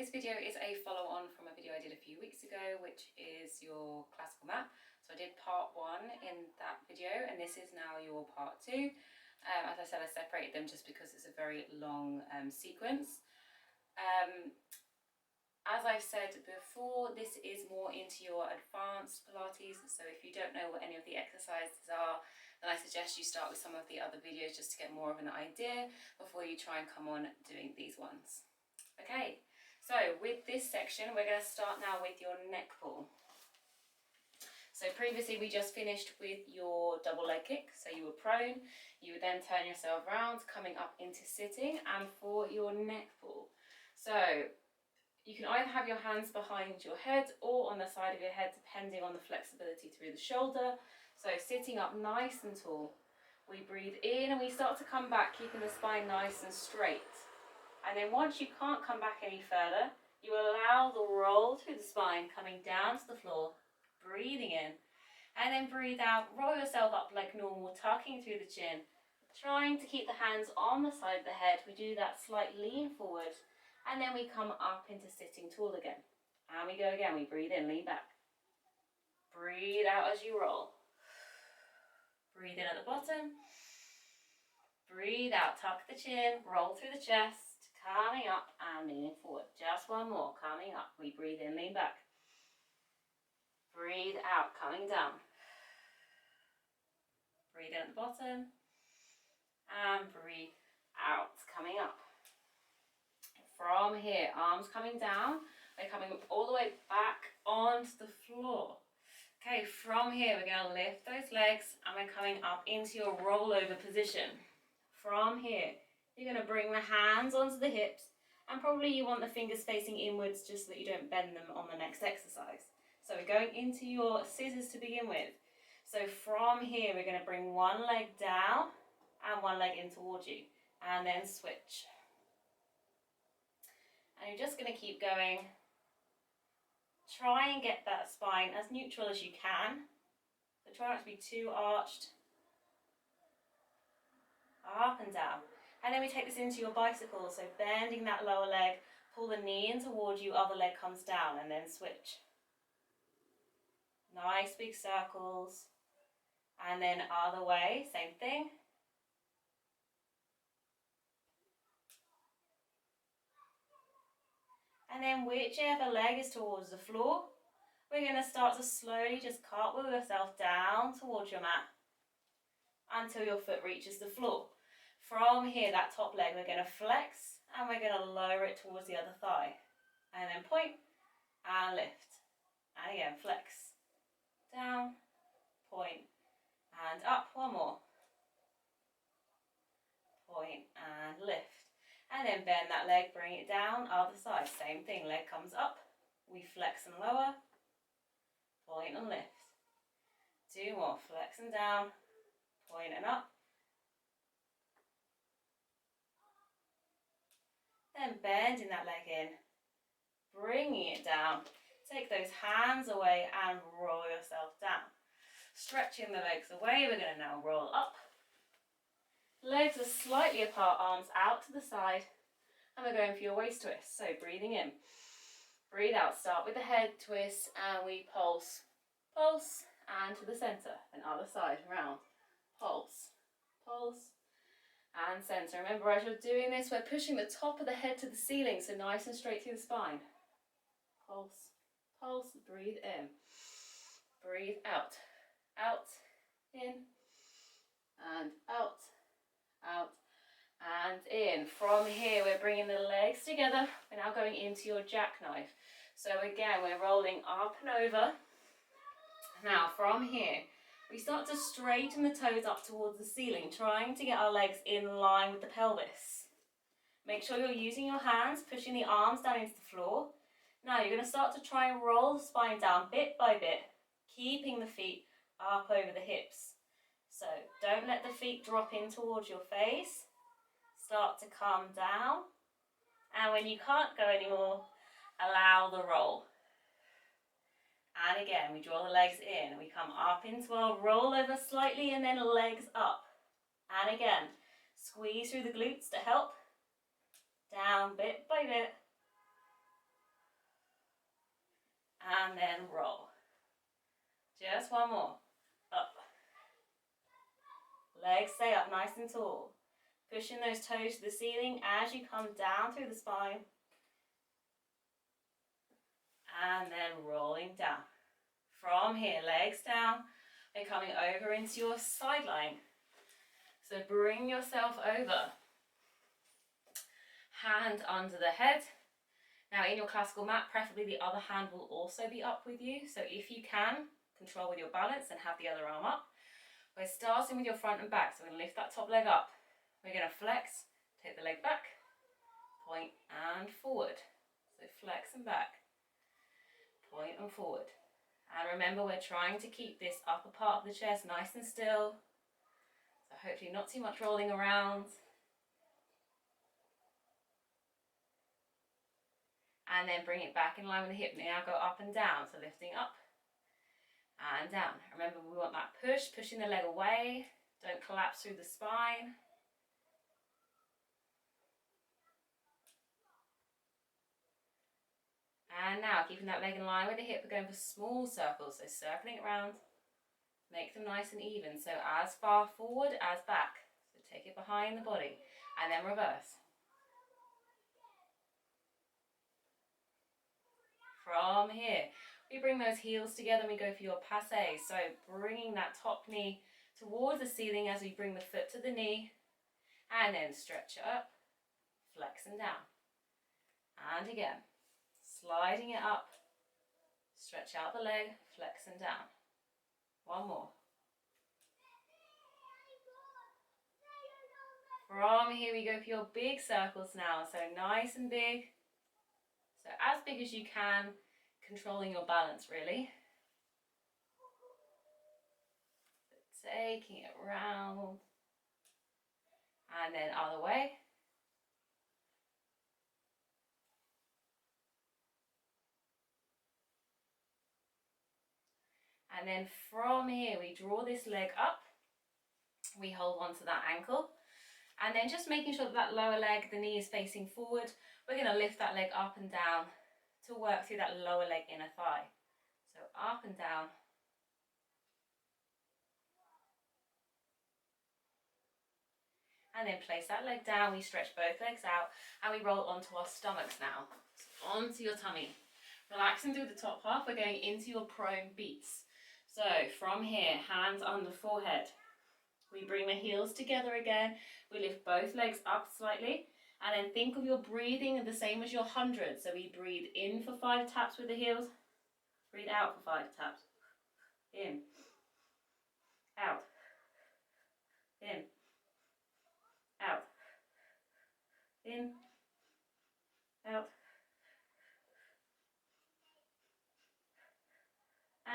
this video is a follow-on from a video I did a few weeks ago, which is your classical mat. So I did part 1 in that video, and this is now your part 2. As I said, I separated them just because it's a very long sequence. As I've said before, this is more into your advanced Pilates, so if you don't know what any of the exercises are, then I suggest you start with some of the other videos just to get more of an idea before you try and come on doing these ones. Okay, so with this section, we're going to start now with your neck pull. So previously we just finished with your double leg kick, so you were prone, you would then turn yourself around, coming up into sitting, and for your neck pull. So you can either have your hands behind your head or on the side of your head, depending on the flexibility through the shoulder. So sitting up nice and tall, we breathe in and we start to come back, keeping the spine nice and straight. And then once you can't come back any further, you allow the roll through the spine, coming down to the floor, breathing in, and then breathe out, roll yourself up like normal, tucking through the chin, trying to keep the hands on the side of the head. We do that slight lean forward, and then we come up into sitting tall again. And we go again, we breathe in, lean back. Breathe out as you roll. Breathe in at the bottom. Breathe out, tuck the chin, roll through the chest. Coming up and leaning forward. Just one more. Coming up. We breathe in, lean back. Breathe out, coming down. Breathe in at the bottom. And breathe out, coming up. From here, arms coming down. We're coming all the way back onto the floor. Okay, from here, we're going to lift those legs and we're coming up into your rollover position. From here, you're going to bring the hands onto the hips, and probably you want the fingers facing inwards just so that you don't bend them on the next exercise. So we're going into your scissors to begin with. So from here, we're going to bring one leg down and one leg in towards you, and then switch. And you're just going to keep going. Try and get that spine as neutral as you can, but try not to be too arched. Up and down. And then we take this into your bicycle, so bending that lower leg, pull the knee in towards you, other leg comes down, and then switch. Nice big circles. And then other way, same thing. And then whichever leg is towards the floor, we're going to start to slowly just cartwheel yourself down towards your mat until your foot reaches the floor. From here, that top leg, we're going to flex and we're going to lower it towards the other thigh. And then point and lift. And again, flex. Down, point, and up. One more. Point and lift. And then bend that leg, bring it down, other side. Same thing, leg comes up. We flex and lower. Point and lift. 2 more, flex and down, point and up. Then bending that leg in, bringing it down. Take those hands away and roll yourself down. Stretching the legs away, we're going to now roll up. Legs are slightly apart, arms out to the side, and we're going for your waist twist. So breathing in, breathe out, start with the head twist, and we pulse, pulse, and to the center, and other side, round, pulse, pulse, and center. Remember, as you're doing this, we're pushing the top of the head to the ceiling, so nice and straight through the spine. Pulse, pulse, breathe in, breathe out, out, in, and out, out, and in. From here, we're bringing the legs together. We're now going into your jackknife. So again, we're rolling up and over. Now, from here, we start to straighten the toes up towards the ceiling, trying to get our legs in line with the pelvis. Make sure you're using your hands, pushing the arms down into the floor. Now you're going to start to try and roll the spine down bit by bit, keeping the feet up over the hips. So don't let the feet drop in towards your face. Start to come down. And when you can't go anymore, allow the roll. And again, we draw the legs in, we come up into our roll over slightly and then legs up. And again, squeeze through the glutes to help. Down bit by bit. legs stay up nice and tall. Pushing those toes to the ceiling as you come down through the spine. And then rolling down. From here, legs down. They're coming over into your side line. So bring yourself over. Hand under the head. Now in your classical mat, preferably the other hand will also be up with you. So if you can, control with your balance and have the other arm up. We're starting with your front and back. So we're going to lift that top leg up. We're going to flex, take the leg back, point and forward. So flex and back, point and forward. And remember, we're trying to keep this upper part of the chest nice and still. So hopefully not too much rolling around. And then bring it back in line with the hip. Now go up and down. So lifting up and down. Remember, we want that push, pushing the leg away. Don't collapse through the spine. And now, keeping that leg in line with the hip, we're going for small circles. So circling it around. Make them nice and even. So as far forward as back. So take it behind the body. And then reverse. From here, we bring those heels together and we go for your passe. So bringing that top knee towards the ceiling as we bring the foot to the knee. And then stretch it up, flexing down. And again, sliding it up, stretch out the leg, flexing down. One more. From here, we go for your big circles now. So nice and big. So as big as you can, controlling your balance really. So taking it round. And then other way. And then from here, we draw this leg up. We hold on to that ankle. And then just making sure that that lower leg, the knee is facing forward. We're going to lift that leg up and down to work through that lower leg inner thigh. So up and down. And then place that leg down. We stretch both legs out and we roll onto our stomachs now. So onto your tummy. Relaxing through the top half, we're going into your prone beats. So from here, hands under forehead. We bring the heels together again. We lift both legs up slightly. And then think of your breathing the same as your 100. So we breathe in for 5 taps with the heels. Breathe out for 5 taps. In. Out. In. Out. In. Out.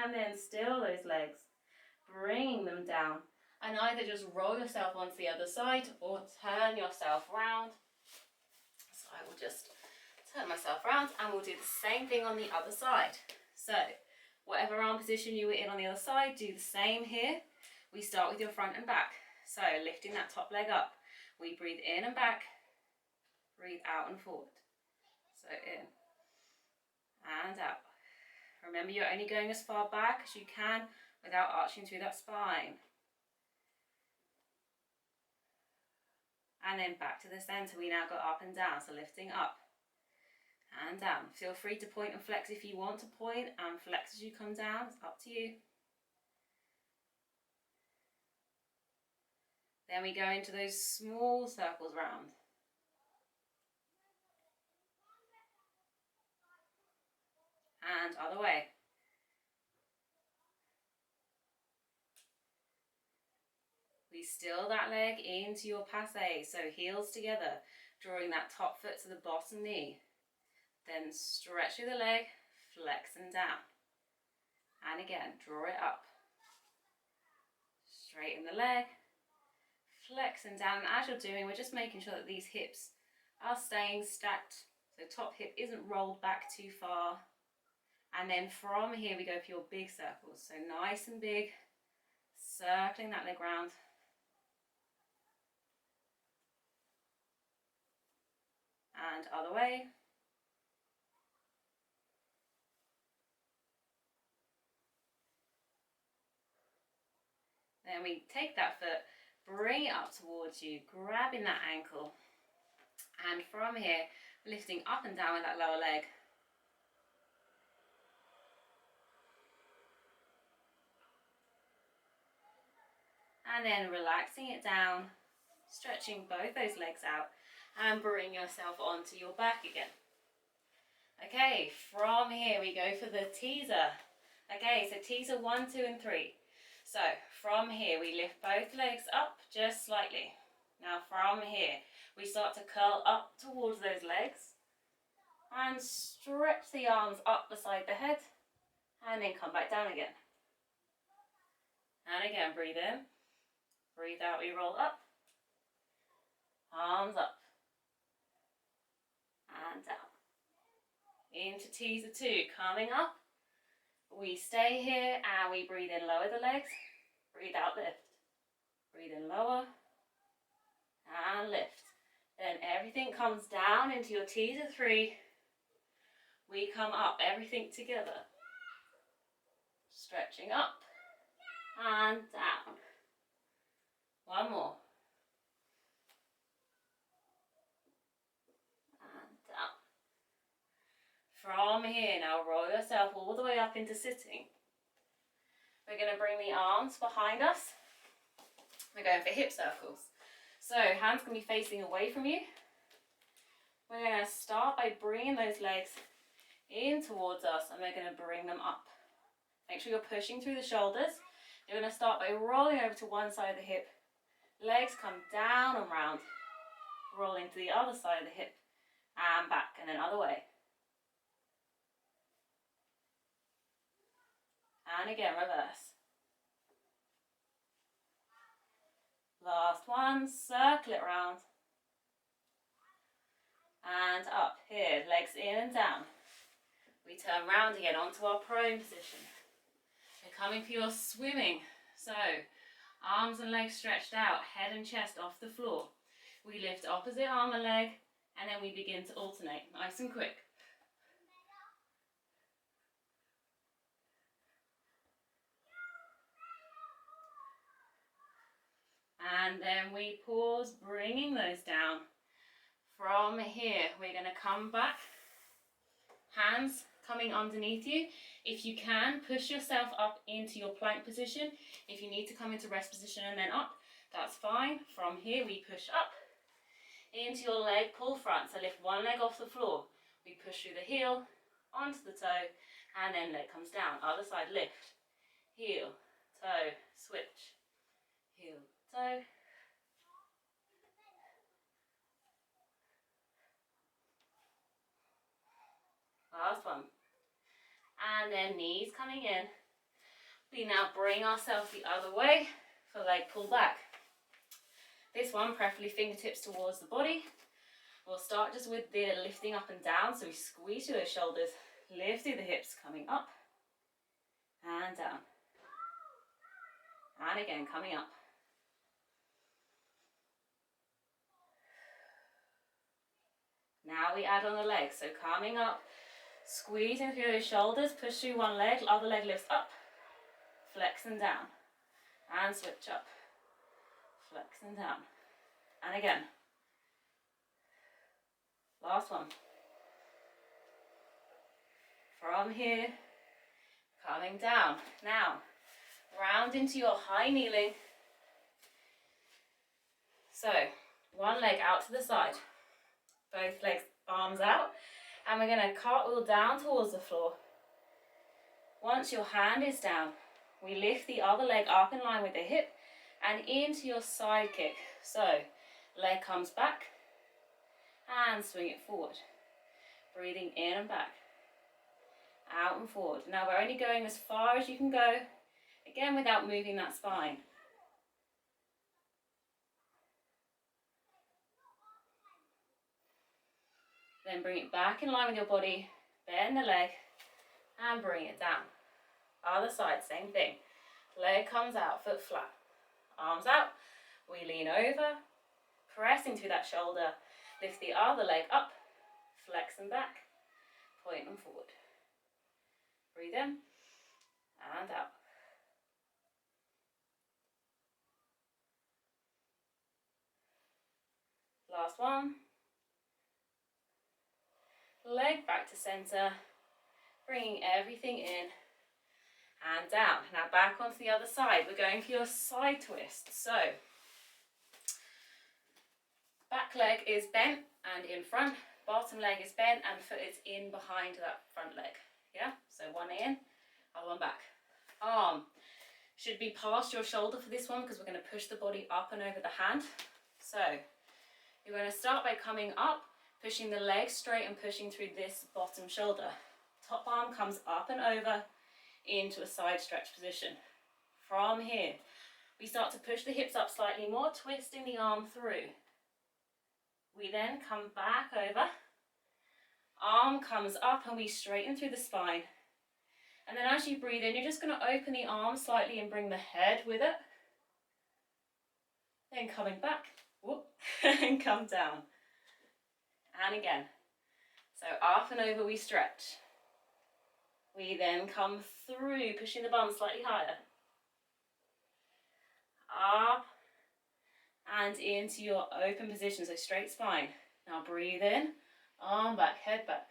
And then still those legs. Bringing them down. And either just roll yourself onto the other side or turn yourself round. So I will just turn myself around and we'll do the same thing on the other side. So whatever arm position you were in on the other side, do the same here. We start with your front and back. So lifting that top leg up. We breathe in and back. Breathe out and forward. So in and out. Remember, you're only going as far back as you can without arching through that spine. And then back to the center, we now go up and down. So lifting up and down. Feel free to point and flex if you want to point and flex as you come down. It's up to you. Then we go into those small circles round. And other way. We still that leg into your passe. So heels together, drawing that top foot to the bottom knee. Then stretch through the leg, flex and down. And again, draw it up. Straighten the leg, flex and down. And as you're doing, we're just making sure that these hips are staying stacked. So top hip isn't rolled back too far. And then from here, we go for your big circles. So nice and big, circling that leg round. And other way. Then we take that foot, bring it up towards you, grabbing that ankle. And from here, lifting up and down with that lower leg. And then relaxing it down, stretching both those legs out, and bring yourself onto your back again. Okay, from here we go for the teaser. Okay, so teaser 1, 2, and 3. So from here we lift both legs up just slightly. Now from here we start to curl up towards those legs and stretch the arms up beside the head, and then come back down again. And again, breathe in, breathe out, we roll up, arms up, and down. Into teaser 2, coming up. We stay here and we breathe in, lower the legs, breathe out, lift. Breathe in, lower, and lift. Then everything comes down into your teaser 3. We come up, everything together. Stretching up and down. One more. And down. From here, now roll yourself all the way up into sitting. We're going to bring the arms behind us. We're going for hip circles. So hands can be facing away from you. We're going to start by bringing those legs in towards us, and we're going to bring them up. Make sure you're pushing through the shoulders. You're going to start by rolling over to one side of the hip. Legs come down and round. Rolling to the other side of the hip and back, and then other way. And again, reverse. Last one, circle it round. And up, here, legs in and down. We turn round again onto our prone position. We're coming for your swimming. So, arms and legs stretched out, head and chest off the floor. We lift opposite arm and leg, and then we begin to alternate, nice and quick. And then we pause, bringing those down. From here, we're going to come back, hands coming underneath you. If you can, push yourself up into your plank position. If you need to come into rest position and then up, that's fine. From here, we push up into your leg pull front. So lift one leg off the floor. We push through the heel, onto the toe, and then leg comes down. Other side, lift, heel, toe, switch, heel, toe. Last one. And then knees coming in. We now bring ourselves the other way for leg pull back. This one, preferably fingertips towards the body. We'll start just with the lifting up and down. So we squeeze through those shoulders, lift through the hips, coming up and down. And again, coming up. Now we add on the legs. So coming up, squeezing through those shoulders, push through one leg, other leg lifts up, flex and down, and switch up, flex and down, and again. Last one. From here, coming down. Now, round into your high kneeling. So, one leg out to the side, both legs, arms out. And we're going to cartwheel down towards the floor. Once your hand is down, we lift the other leg up in line with the hip and into your side kick. So, leg comes back and swing it forward. Breathing in and back, out and forward. Now we're only going as far as you can go, again without moving that spine. Then bring it back in line with your body, bend the leg, and bring it down. Other side, same thing. Leg comes out, foot flat. Arms out, we lean over, pressing through that shoulder. Lift the other leg up, flex and back, point and forward. Breathe in, and out. Last one. Leg back to center, bringing everything in and down. Now back onto the other side. We're going for your side twist. So back leg is bent and in front, bottom leg is bent and foot is in behind that front leg. Yeah, so one in, other one back. Arm should be past your shoulder for this one because we're going to push the body up and over the hand. So you're going to start by coming up, pushing the leg straight and pushing through this bottom shoulder. Top arm comes up and over into a side stretch position. From here, we start to push the hips up slightly more, twisting the arm through. We then come back over, arm comes up and we straighten through the spine. And then as you breathe in, you're just going to open the arm slightly and bring the head with it. Then coming back, whoop, and come down. And again. So up and over we stretch. We then come through, pushing the bum slightly higher. Up and into your open position, so straight spine. Now breathe in, arm back, head back.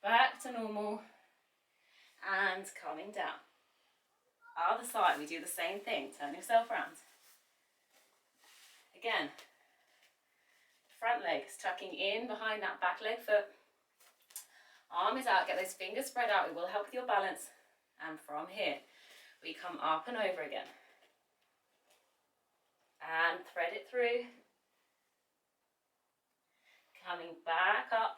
Back to normal. And coming down. Other side, we do the same thing. Turn yourself around. Again, front leg is tucking in behind that back leg foot. Arm is out, get those fingers spread out. It will help with your balance. And from here, we come up and over again. And thread it through. Coming back up,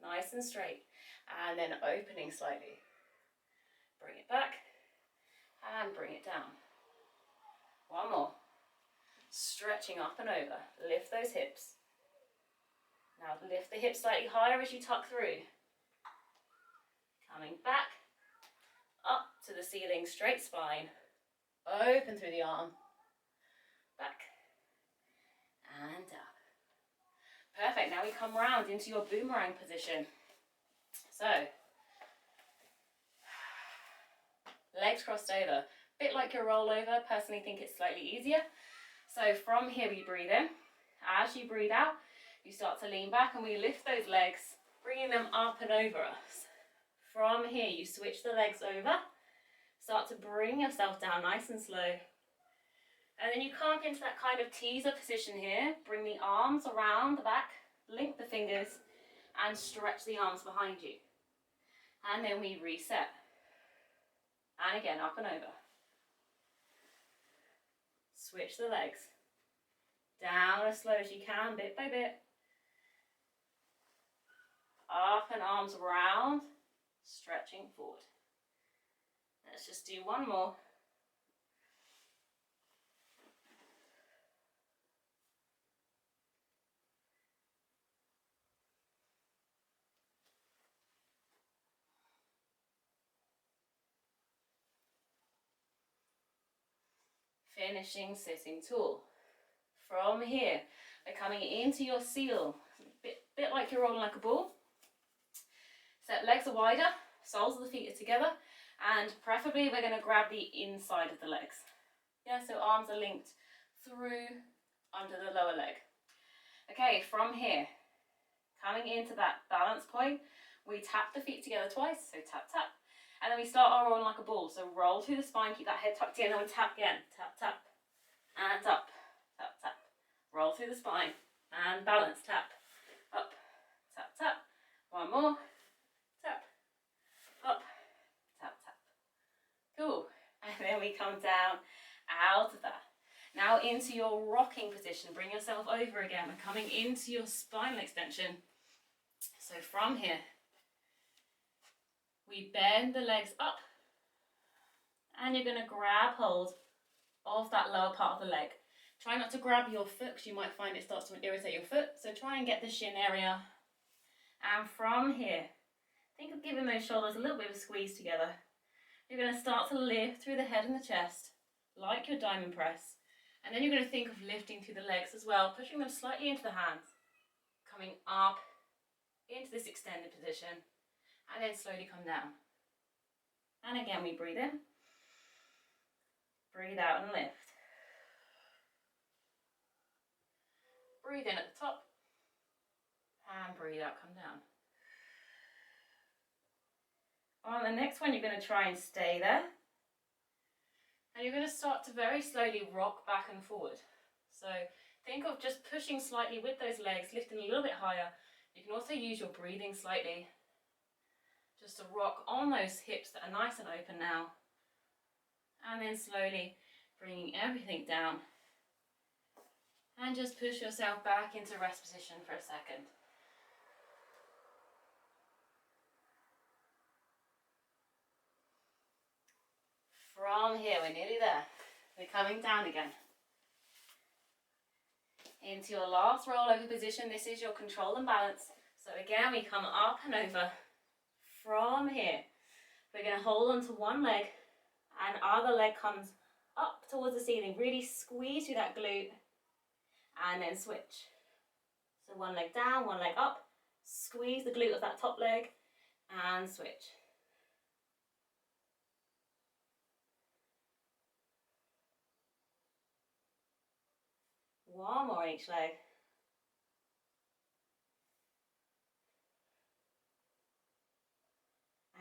nice and straight. And then opening slightly. Bring it back and bring it down. One more. Stretching up and over. Lift those hips. Now lift the hips slightly higher as you tuck through. Coming back, up to the ceiling, straight spine. Open through the arm. Back and up. Perfect. Now we come round into your boomerang position. So legs crossed over, bit like your rollover. Personally think it's slightly easier. So from here we breathe in. As you breathe out, you start to lean back and we lift those legs, bringing them up and over us. From here you switch the legs over, start to bring yourself down nice and slow. And then you come into that kind of teaser position here. Bring the arms around the back, link the fingers and stretch the arms behind you. And then we reset. And again, up and over. Switch the legs. Down as slow as you can, bit by bit. Up and arms round, stretching forward. Let's just do one more. Finishing sitting tall. From here, we're coming into your seal. Bit like you're rolling like a ball. So legs are wider, soles of the feet are together, and preferably we're going to grab the inside of the legs. Yeah, so arms are linked through under the lower leg. Okay, from here, coming into that balance point, we tap the feet together twice, so tap, tap. And then we start our rolling like a ball. So roll through the spine, keep that head tucked in, and we tap again. Tap, tap, and up. Tap, tap. Roll through the spine, and balance, tap. Up, tap, tap. One more. Tap, up, tap, tap. Cool. And then we come down out of that. Now into your rocking position. Bring yourself over again. We're coming into your spinal extension. So from here, we bend the legs up and you're going to grab hold of that lower part of the leg. Try not to grab your foot because you might find it starts to irritate your foot. So try and get the shin area. And from here, think of giving those shoulders a little bit of a squeeze together. You're going to start to lift through the head and the chest, like your diamond press. And then you're going to think of lifting through the legs as well, pushing them slightly into the hands, coming up into this extended position. And then slowly come down. And again, we breathe in. Breathe out and lift. Breathe in at the top and breathe out, come down. On the next one, you're going to try and stay there. And you're going to start to very slowly rock back and forward. So think of just pushing slightly with those legs, lifting a little bit higher. You can also use your breathing slightly just to rock on those hips that are nice and open now. And then slowly bringing everything down. And just push yourself back into rest position for a second. From here, we're nearly there. We're coming down again. Into your last rollover position. This is your control and balance. So again, we come up and over. From here, we're going to hold on to one leg and other leg comes up towards the ceiling. Really squeeze through that glute and then switch. So one leg down, one leg up. Squeeze the glute of that top leg and switch. One more each leg.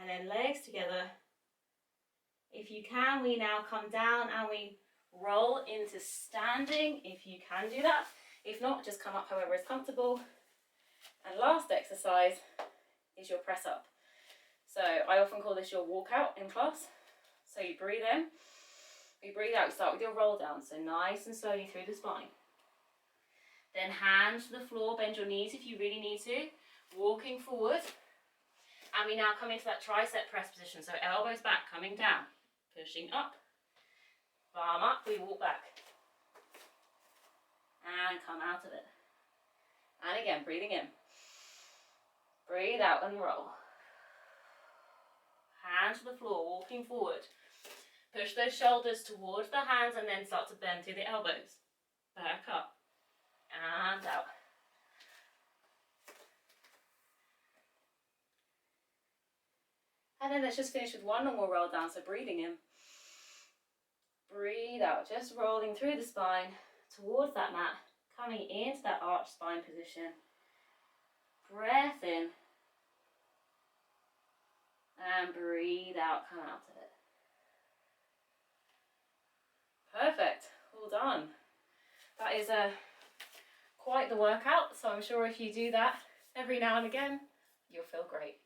And then legs together. If you can, we now come down and we roll into standing, if you can do that. If not, just come up however is comfortable. And last exercise is your press up. So I often call this your walkout in class. So you breathe in, you breathe out, you start with your roll down. So nice and slowly through the spine. Then hands to the floor, bend your knees if you really need to. Walking forward. And we now come into that tricep press position. So elbows back, coming down. Pushing up. Palm up, we walk back. And come out of it. And again, breathing in. Breathe out and roll. Hands to the floor, walking forward. Push those shoulders towards the hands and then start to bend through the elbows. Back up. And out. And then let's just finish with one normal roll down. So breathing in. Breathe out. Just rolling through the spine towards that mat. Coming into that arch spine position. Breath in. And breathe out. Come out of it. Perfect. All done. That is quite the workout. So I'm sure if you do that every now and again, you'll feel great.